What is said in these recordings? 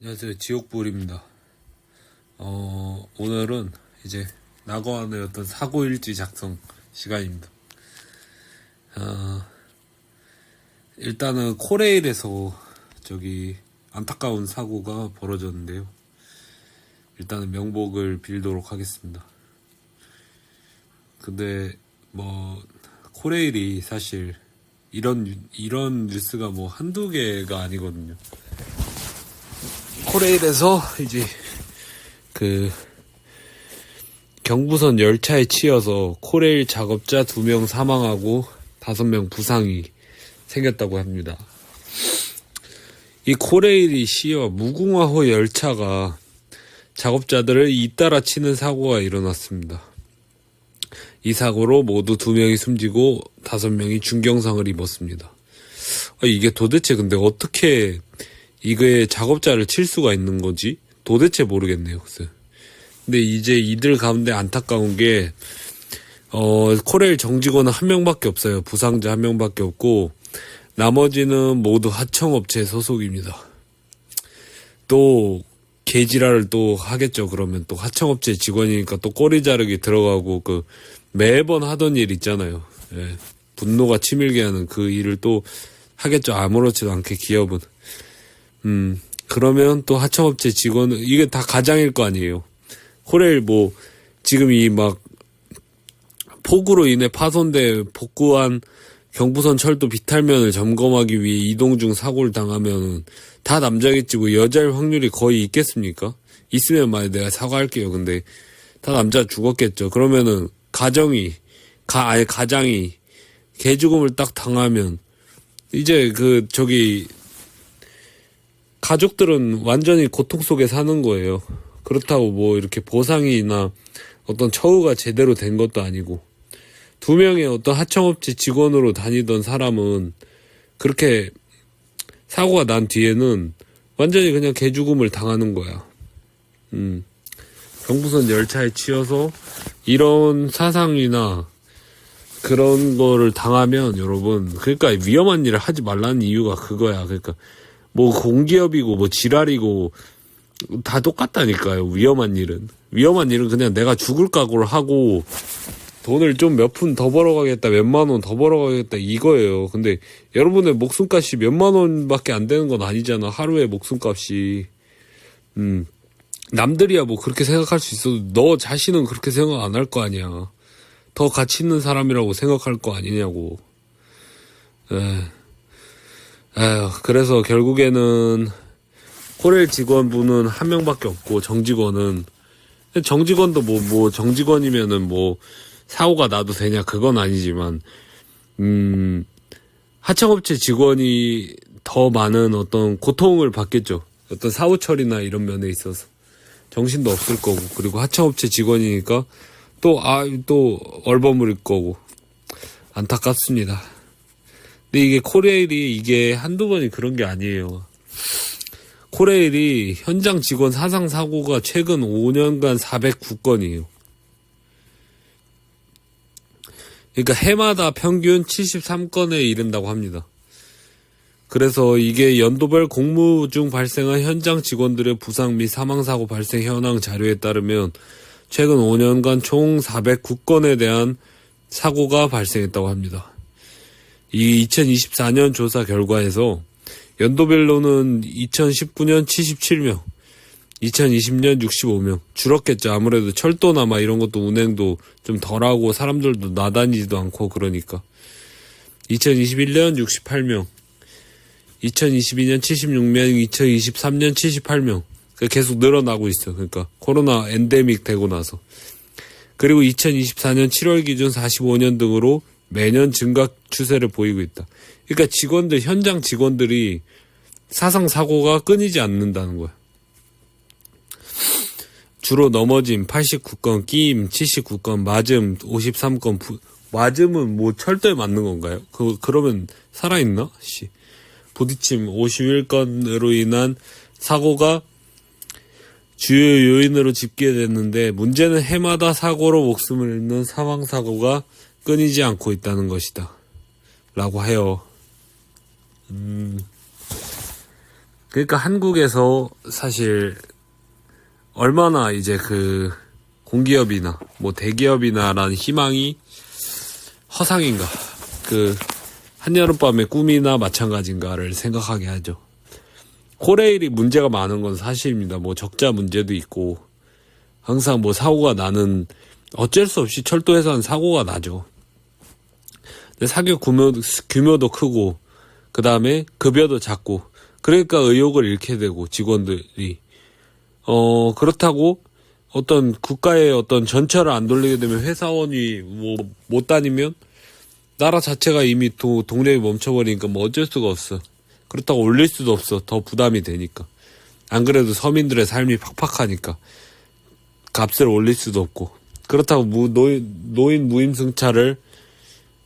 안녕하세요. 지옥불입니다. 오늘은 이제 낙원의 어떤 사고일지 작성 시간입니다. 일단은 코레일에서 안타까운 사고가 벌어졌는데요. 일단은 명복을 빌도록 하겠습니다. 근데 코레일이 사실 이런 뉴스가 한두 개가 아니거든요. 코레일에서 이제 경부선 열차에 치여서 코레일 작업자 2명 사망하고 5명 부상이 생겼다고 합니다. 이 코레일이 시여 무궁화호 열차가 작업자들을 잇따라 치는 사고가 일어났습니다. 이 사고로 모두 2명이 숨지고 5명이 중경상을 입었습니다. 이게 도대체 근데 어떻게 이거에 작업자를 칠 수가 있는 거지? 도대체 모르겠네요. 근데 이제 이들 가운데 안타까운 게 코레일 정직원은 1명밖에 없어요. 부상자 1명밖에 없고 나머지는 모두 하청업체 소속입니다. 또 개지랄을 또 하겠죠. 그러면 또 하청업체 직원이니까 또 꼬리 자르기 들어가고 매번 하던 일 있잖아요. 예, 분노가 치밀게 하는 그 일을 또 하겠죠. 아무렇지도 않게 기업은. 그러면 또 하청업체 직원은, 이게 다 가장일 거 아니에요. 코레일 지금 폭우로 인해 파손돼 복구한 경부선 철도 비탈면을 점검하기 위해 이동 중 사고를 당하면 다 남자겠지, 여자일 확률이 거의 있겠습니까? 있으면 내가 사과할게요. 근데 다 남자 죽었겠죠. 그러면은 가장이 개죽음을 딱 당하면 이제 가족들은 완전히 고통 속에 사는 거예요. 그렇다고 이렇게 보상이나 어떤 처우가 제대로 된 것도 아니고, 2명의 어떤 하청업체 직원으로 다니던 사람은 그렇게 사고가 난 뒤에는 완전히 그냥 개죽음을 당하는 거야. 경부선 열차에 치여서 이런 사상이나 그런 거를 당하면 여러분, 그러니까 위험한 일을 하지 말라는 이유가 그거야. 그러니까 공기업이고 지랄이고 다 똑같다니까요. 위험한 일은 그냥 내가 죽을 각오를 하고 돈을 좀 몇 푼 더 벌어가겠다, 몇만 원 더 벌어가겠다, 이거예요. 근데 여러분의 목숨값이 몇만 원밖에 안 되는 건 아니잖아. 하루의 목숨값이. 남들이야 그렇게 생각할 수 있어도 너 자신은 그렇게 생각 안 할 거 아니야. 더 가치 있는 사람이라고 생각할 거 아니냐고. 그래서 결국에는 코레일 직원분은 1명밖에 없고, 정직원도 정직원이면은 사고가 나도 되냐, 그건 아니지만, 하청업체 직원이 더 많은 어떤 고통을 받겠죠. 어떤 사후 처리나 이런 면에 있어서. 정신도 없을 거고, 그리고 하청업체 직원이니까 또 얼버무릴 거고. 안타깝습니다. 근데 이게 코레일이 한두 번이 그런 게 아니에요. 코레일이 현장 직원 사상 사고가 최근 5년간 409건이에요. 그러니까 해마다 평균 73건에 이른다고 합니다. 그래서 이게 연도별 공무 중 발생한 현장 직원들의 부상 및 사망사고 발생 현황 자료에 따르면 최근 5년간 총 409건에 대한 사고가 발생했다고 합니다. 이 2024년 조사 결과에서 연도별로는 2019년 77명, 2020년 65명. 줄었겠죠. 아무래도 철도나 이런 것도 운행도 좀 덜하고 사람들도 나다니지도 않고 그러니까. 2021년 68명, 2022년 76명, 2023년 78명. 계속 늘어나고 있어. 그러니까 코로나 엔데믹 되고 나서. 그리고 2024년 7월 기준 45년 등으로 매년 증가 추세를 보이고 있다. 그러니까 현장 직원들이 사상 사고가 끊이지 않는다는 거야. 주로 넘어짐 89건, 끼임 79건, 맞음 53건. 맞음은 철도에 맞는 건가요? 그러면 살아있나? 부딪힘 51건으로 인한 사고가 주요 요인으로 집계됐는데, 문제는 해마다 사고로 목숨을 잃는 사망사고가 끊이지 않고 있다는 것이다 라고 해요. 그러니까 한국에서 사실 얼마나 이제 그 공기업이나 뭐 대기업이나라는 희망이 허상인가, 그 한여름밤의 꿈이나 마찬가지인가를 생각하게 하죠. 코레일이 문제가 많은 건 사실입니다. 뭐 적자 문제도 있고 항상 뭐 사고가 나는, 어쩔 수 없이 철도에서는 사고가 나죠. 근데 사고 규모도 크고 그 다음에 급여도 작고, 그러니까 의욕을 잃게 되고 직원들이 그렇다고 어떤 국가의 어떤 전철을 안 돌리게 되면 회사원이 뭐 못 다니면 나라 자체가 이미 동력이 멈춰버리니까 뭐 어쩔 수가 없어. 그렇다고 올릴 수도 없어. 더 부담이 되니까. 안 그래도 서민들의 삶이 팍팍하니까 값을 올릴 수도 없고. 그렇다고 노인 무임승차를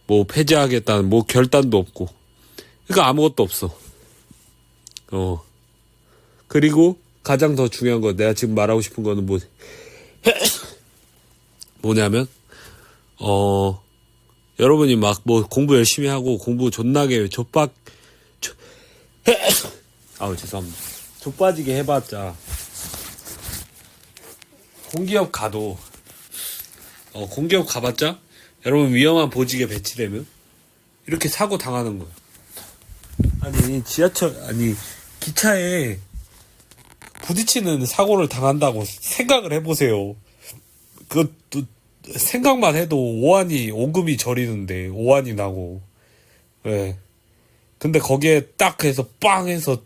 뭐 폐지하겠다는 뭐 결단도 없고. 그러니까 아무것도 없어. 그리고 가장 더 중요한 거, 내가 지금 말하고 싶은 거는 뭐냐면 여러분이 막 뭐 공부 열심히 하고 공부 존나게 아우 죄송합니다. 좆빠지게 해봤자 공기업 가봤자 여러분 위험한 보직에 배치되면 이렇게 사고 당하는 거예요. 아니 기차에 부딪히는 사고를 당한다고 생각을 해보세요. 그것도 생각만 해도 오금이 저리는데, 오한이 나고. 네. 근데 거기에 딱 해서 빵 해서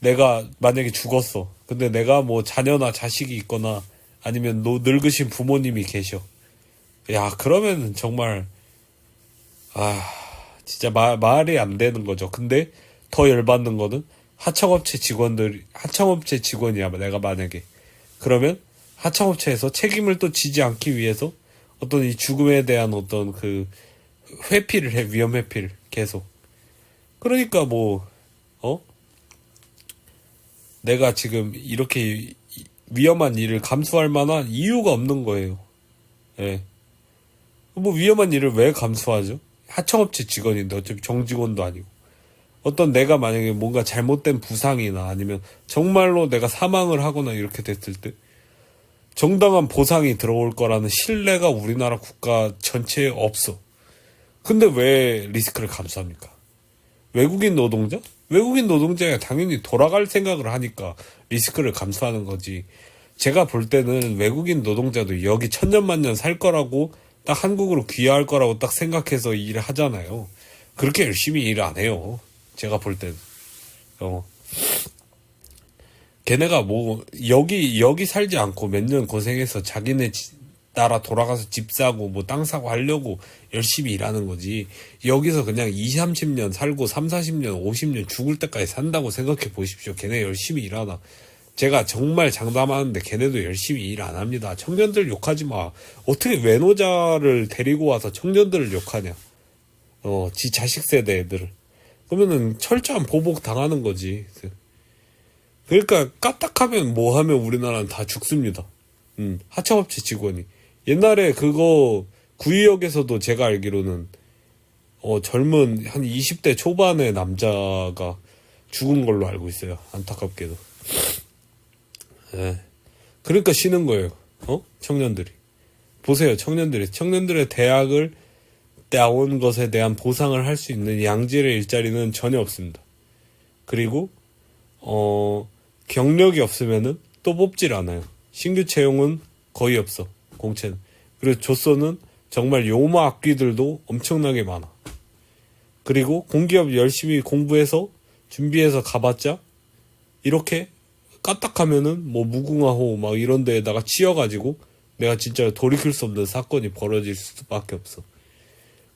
내가 만약에 죽었어. 근데 내가 뭐 자녀나 자식이 있거나 아니면 늙으신 부모님이 계셔. 야, 그러면 정말 진짜 말이 안 되는 거죠. 근데 더 열받는 거는 하청업체 직원이야, 내가 만약에. 그러면 하청업체에서 책임을 또 지지 않기 위해서 어떤 이 죽음에 대한 어떤 그 회피를 해, 위험 회피를 계속. 그러니까 내가 지금 이렇게 위험한 일을 감수할 만한 이유가 없는 거예요. 예. 뭐 위험한 일을 왜 감수하죠? 하청업체 직원인데 어차피 정직원도 아니고. 어떤 내가 만약에 뭔가 잘못된 부상이나 아니면 정말로 내가 사망을 하거나 이렇게 됐을 때 정당한 보상이 들어올 거라는 신뢰가 우리나라 국가 전체에 없어. 근데 왜 리스크를 감수합니까? 외국인 노동자? 외국인 노동자가 당연히 돌아갈 생각을 하니까 리스크를 감수하는 거지. 제가 볼 때는 외국인 노동자도 여기 천년만년 살 거라고 딱 한국으로 귀화할 거라고 딱 생각해서 일을 하잖아요. 그렇게 열심히 일을 안 해요. 제가 볼 때는. 걔네가 여기 살지 않고 몇 년 고생해서 자기네 나라 돌아가서 집 사고 땅 사고 하려고 열심히 일하는 거지. 여기서 그냥 20, 30년 살고 3, 40년, 50년 죽을 때까지 산다고 생각해 보십시오. 걔네 열심히 일하나. 제가 정말 장담하는데 걔네도 열심히 일 안 합니다. 청년들 욕하지 마. 어떻게 외노자를 데리고 와서 청년들을 욕하냐. 지 자식 세대 애들을. 그러면은 철저한 보복 당하는 거지. 그러니까 까딱하면 뭐 하면 우리나라는 다 죽습니다. 하청업체 직원이. 옛날에 그거 구의역에서도 제가 알기로는 젊은 한 20대 초반의 남자가 죽은 걸로 알고 있어요. 안타깝게도. 네. 그러니까 쉬는 거예요. 청년들이. 보세요. 청년들의 대학을 나온 것에 대한 보상을 할 수 있는 양질의 일자리는 전혀 없습니다. 그리고 경력이 없으면은 또 뽑질 않아요. 신규 채용은 거의 없어. 공채는. 그리고 조선은 정말 요마 악귀들도 엄청나게 많아. 그리고 공기업 열심히 공부해서 준비해서 가봤자 이렇게 까딱하면은 무궁화호 막 이런 데에다가 치여가지고 내가 진짜 돌이킬 수 없는 사건이 벌어질 수밖에 없어.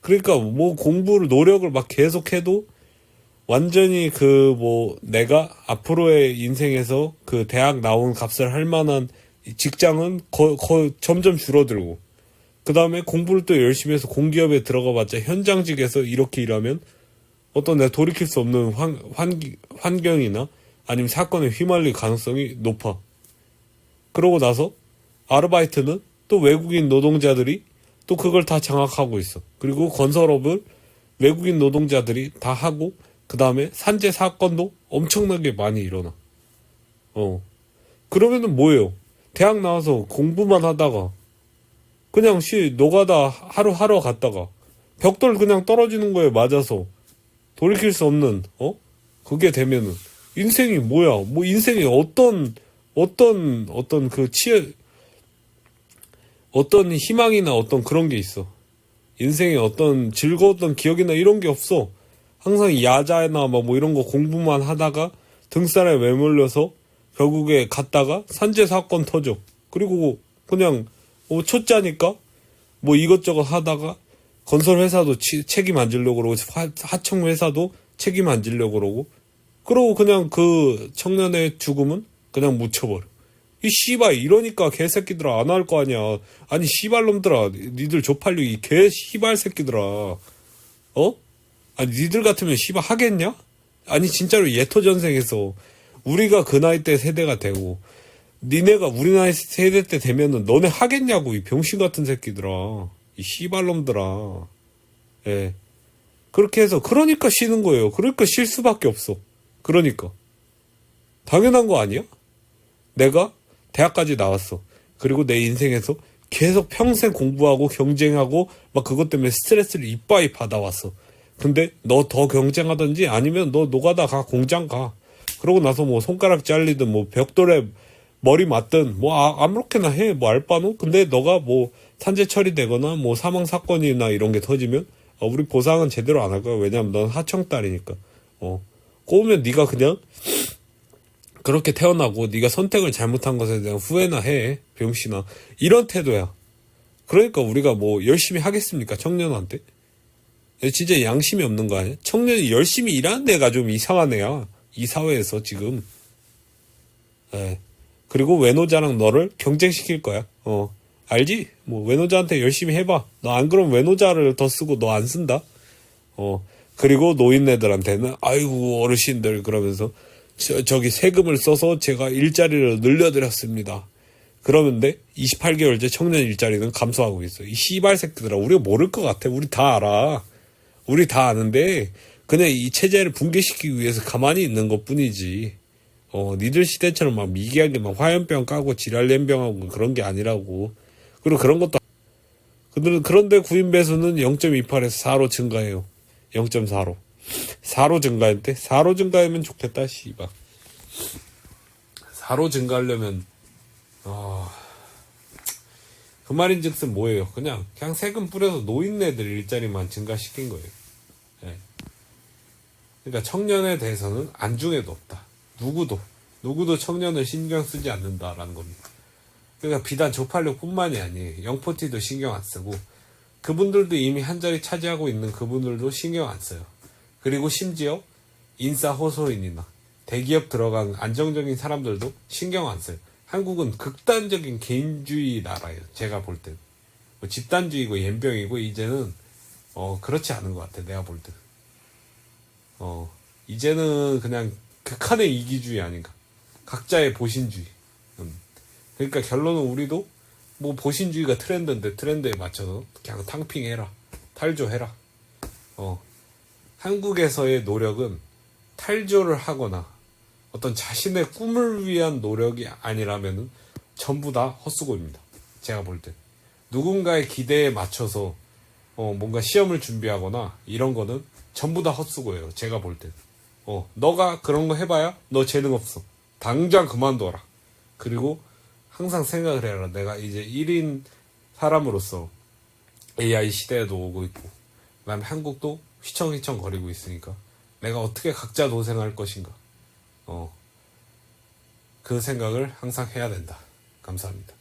그러니까 공부를 노력을 막 계속해도 완전히 내가 앞으로의 인생에서 그 대학 나온 값을 할 만한 직장은 점점 줄어들고, 그 다음에 공부를 또 열심히 해서 공기업에 들어가 봤자 현장직에서 이렇게 일하면 어떤 내가 돌이킬 수 없는 환경이나 아니면 사건에 휘말릴 가능성이 높아. 그러고 나서 아르바이트는 또 외국인 노동자들이 또 그걸 다 장악하고 있어. 그리고 건설업을 외국인 노동자들이 다 하고, 그 다음에 산재 사건도 엄청나게 많이 일어나. 그러면은 뭐예요? 대학 나와서 공부만 하다가 그냥 노가다 하루 하러 갔다가 벽돌 그냥 떨어지는 거에 맞아서 돌이킬 수 없는 그게 되면은 인생이 뭐야? 뭐 인생에 어떤 그 어떤 희망이나 어떤 그런 게 있어. 인생에 어떤 즐거웠던 기억이나 이런 게 없어. 항상 야자나 뭐 이런 거 공부만 하다가 등살에 외몰려서 결국에 갔다가 산재 사건 터져. 그리고 그냥 초짜니까 뭐 이것저것 하다가 건설 회사도 책임 안 지려고 그러고 하청 회사도 책임 안 지려고 그러고 그러고 그냥 그 청년의 죽음은 그냥 묻혀버려. 이 씨발 이러니까 개새끼들아 안 할 거 아니야. 아니 씨발놈들아 니들 조팔류 이 개 씨발 새끼들아 아니 니들 같으면 씨발 하겠냐? 아니 진짜로 예토전생에서 우리가 그 나이 때 세대가 되고 니네가 우리 나이 세대 때 되면은 너네 하겠냐고 이 병신 같은 새끼들아 이 씨발놈들아. 예. 그렇게 해서 그러니까 쉬는 거예요. 그러니까 쉴 수밖에 없어. 그러니까 당연한 거 아니야? 내가 대학까지 나왔어. 그리고 내 인생에서 계속 평생 공부하고 경쟁하고 막 그것 때문에 스트레스를 이빠이 받아왔어. 근데 너 더 경쟁하든지 아니면 너 노가다 가 공장 가. 그러고 나서 뭐 손가락 잘리든 뭐 벽돌에 머리 맞든 뭐 아무렇게나 해. 뭐 알바노? 근데 너가 뭐 산재 처리되거나 뭐 사망 사건이나 이런 게 터지면 우리 보상은 제대로 안 할 거야. 왜냐면 넌 하청딸이니까. 꼬우면 네가 그냥 그렇게 태어나고 네가 선택을 잘못한 것에 대한 후회나 해. 병신아. 이런 태도야. 그러니까 우리가 뭐 열심히 하겠습니까? 청년한테? 진짜 양심이 없는 거 아니야? 청년이 열심히 일하는 애가 좀 이상한 애야. 이 사회에서 지금. 예. 그리고 외노자랑 너를 경쟁시킬 거야. 알지? 뭐 외노자한테 열심히 해봐. 너 안 그러면 외노자를 더 쓰고 너 안 쓴다. 그리고 노인네들한테는 아이고 어르신들 그러면서 저기 세금을 써서 제가 일자리를 늘려드렸습니다. 그러는데 28개월째 청년 일자리는 감소하고 있어. 이 씨발 새끼들아 우리가 모를 것 같아. 우리 다 알아. 우리 다 아는데 그냥 이 체제를 붕괴시키기 위해서 가만히 있는 것 뿐이지. 니들 시대처럼 막 미개하게 막 화염병 까고 지랄연병하고 그런 게 아니라고. 그리고 그런 것도 그런데 구인 배수는 0.28에서 4로 증가해요. 0.4로 4로 증가했대. 4로 증가하면 좋겠다 씨발. 4로 증가하려면 그 말인즉슨 뭐예요? 그냥 세금 뿌려서 노인네들 일자리만 증가시킨 거예요. 예. 그러니까 청년에 대해서는 안중에도 없다. 누구도 청년을 신경 쓰지 않는다라는 겁니다. 그러니까 비단 조팔력뿐만이 아니에요. 영포티도 신경 안 쓰고 그분들도 이미 한 자리 차지하고 있는 그분들도 신경 안 써요. 그리고 심지어 인싸 호소인이나 대기업 들어간 안정적인 사람들도 신경 안 써요. 한국은 극단적인 개인주의 나라예요. 제가 볼 땐. 뭐 집단주의고 연병이고 이제는 그렇지 않은 것 같아. 내가 볼 땐. 이제는 그냥 극한의 이기주의 아닌가. 각자의 보신주의. 그러니까 결론은 우리도 뭐 보신주의가 트렌드인데 트렌드에 맞춰서 그냥 탕핑해라. 탈조해라. 한국에서의 노력은 탈조를 하거나 어떤 자신의 꿈을 위한 노력이 아니라면은 전부 다 헛수고입니다. 제가 볼 때. 누군가의 기대에 맞춰서 뭔가 시험을 준비하거나 이런 거는 전부 다 헛수고예요. 제가 볼 때. 너가 그런 거 해봐야 너 재능 없어. 당장 그만둬라. 그리고 항상 생각을 해라. 내가 이제 1인 사람으로서 AI 시대에도 오고 있고 그다음에 한국도 휘청휘청 거리고 있으니까 내가 어떻게 각자 도생할 것인가. 그 생각을 항상 해야 된다. 감사합니다.